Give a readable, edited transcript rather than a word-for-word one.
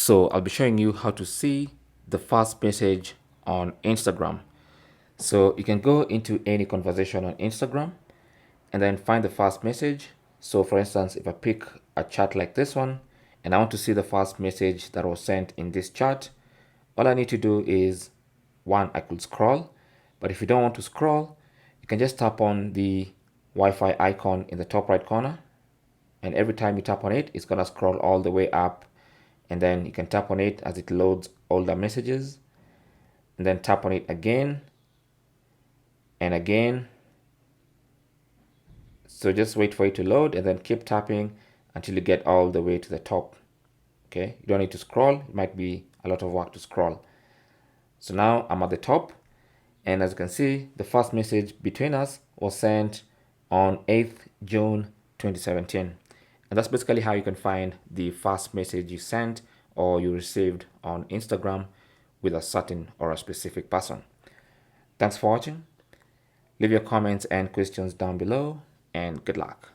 So I'll be showing you how to see the first message on Instagram. So you can go into any conversation on Instagram and then find the first message. So for instance, if I pick a chat like this one and I want to see the first message that was sent in this chat, all I need to do is one, I could scroll, but if you don't want to scroll, you can just tap on the Wi-Fi icon in the top right corner, and every time you tap on it, it's gonna scroll all the way up, and then you can tap on it as it loads all the messages, and then tap on it again and again. So just wait for it to load and then keep tapping until you get all the way to the top. Okay, you don't need to scroll. It might be a lot of work to scroll. So now I'm at the top, and as you can see, the first message between us was sent on 8th June 2017. And that's basically how you can find the first message you sent or you received on Instagram with a certain or a specific person. Thanks for watching. Leave your comments and questions down below, and good luck.